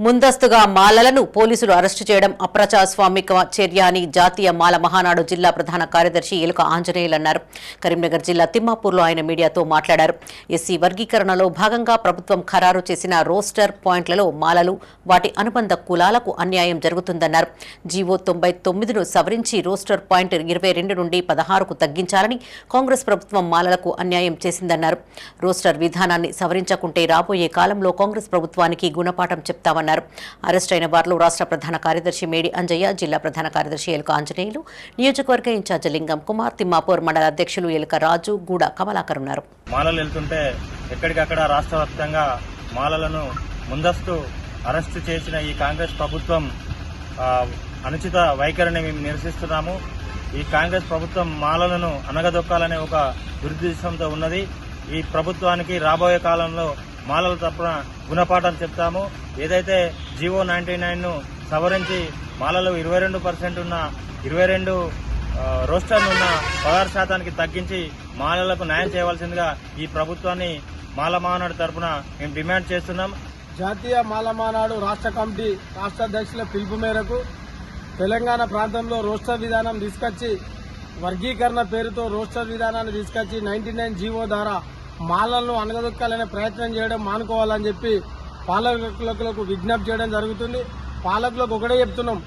ముందస్తుగా మాలలను పోలీసులు అరెస్టు చేయడం అప్రజాస్వామిక చర్య అని జాతీయ మాల మహానాడు జిల్లా ప్రధాన కార్యదర్శి ఎలుక ఆంజనేయులు అన్నారు. కరీంనగర్ జిల్లా తిమ్మాపూర్లో ఆయన మీడియాతో మాట్లాడారు. ఎస్సీ వర్గీకరణలో భాగంగా ప్రభుత్వం ఖరారు చేసిన రోస్టర్ పాయింట్లలో మాలలు, వాటి అనుబంధ కులాలకు అన్యాయం జరుగుతుందన్నారు. జీవో 99ను సవరించి రోస్టర్ పాయింట్ 22 నుండి 16కు తగ్గించాలని కాంగ్రెస్ ప్రభుత్వం మాలలకు అన్యాయం చేసిందన్నారు. రోస్టర్ విధానాన్ని సవరించకుంటే రాబోయే కాలంలో కాంగ్రెస్ ప్రభుత్వానికి గుణపాఠం చెప్తామన్నారు. అరెస్ట్ అయిన వారిలో రాష్ట్ర ప్రధాన కార్యదర్శి మేడి అంజయ్య, జిల్లా ప్రధాన కార్యదర్శి ఎలుక ఆంజనేయులు, నియోజకవర్గ ఇన్ఛార్జి లింగం కుమార్, తిమ్మాపూర్ మండల అధ్యక్షులు ఎలుక రాజు, గూడ కమలాకర్ ఉన్నారు. మాలలు వెళ్తుంటే ఎక్కడికక్కడ రాష్ట్ర వ్యాప్తంగా మాలలను ముందస్తు అరెస్టు చేసిన ఈ కాంగ్రెస్ ప్రభుత్వం అనుచిత వైఖరిని మేము నిరసిస్తున్నాము. ఈ కాంగ్రెస్ ప్రభుత్వం మాలలను అనగదొక్కాలనే ఒక దురుద్దేశంతో ఉన్నది. ఈ ప్రభుత్వానికి రాబోయే కాలంలో మాలల తరపున గుణపాఠం చెప్తాము. ఏదైతే జీవో 99ను సవరించి మాలలు 22% ఉన్న 22 రోస్టర్లు ఉన్న 16% తగ్గించి మాలలకు న్యాయం చేయవలసిందిగా ఈ ప్రభుత్వాన్ని మాల మహానాడు తరపున మేము డిమాండ్ చేస్తున్నాం. జాతీయ మాల మహానాడు రాష్ట్ర కమిటీ రాష్ట్ర అధ్యక్షుల పిలుపు మేరకు తెలంగాణ ప్రాంతంలో రోస్టర్ విధానం తీసుకొచ్చి, వర్గీకరణ పేరుతో రోస్టర్ విధానాన్ని తీసుకొచ్చి 99 జీవో ద్వారా మాలలను అనగదొక్కాలనే ప్రయత్నం చేయడం మానుకోవాలని చెప్పి పాలకులకు విజ్ఞప్తి చేయడం జరుగుతుంది. పాలకులకు ఒకటే చెప్తున్నాం,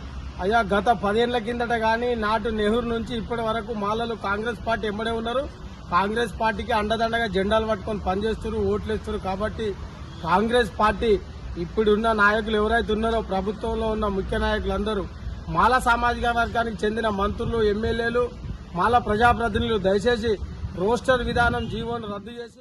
అయ్యా గత 10 ఏళ్ల కిందట కానీ నాటు నెహ్రూ నుంచి ఇప్పటి వరకు మాలలు కాంగ్రెస్ పార్టీ ఎంబడే ఉన్నారు. కాంగ్రెస్ పార్టీకి అండదండగా జెండాలు పట్టుకొని పనిచేస్తున్నారు, ఓట్లు వేస్తున్నారు. కాబట్టి కాంగ్రెస్ పార్టీ ఇప్పుడున్న నాయకులు ఎవరైతే ఉన్నారో, ప్రభుత్వంలో ఉన్న ముఖ్య నాయకులందరూ మాల సామాజిక వర్గానికి చెందిన మంత్రులు, ఎమ్మెల్యేలు, మాల ప్రజాప్రతినిధులు దయచేసి రోస్టర్ విధానం జీవోను రద్దు చేసి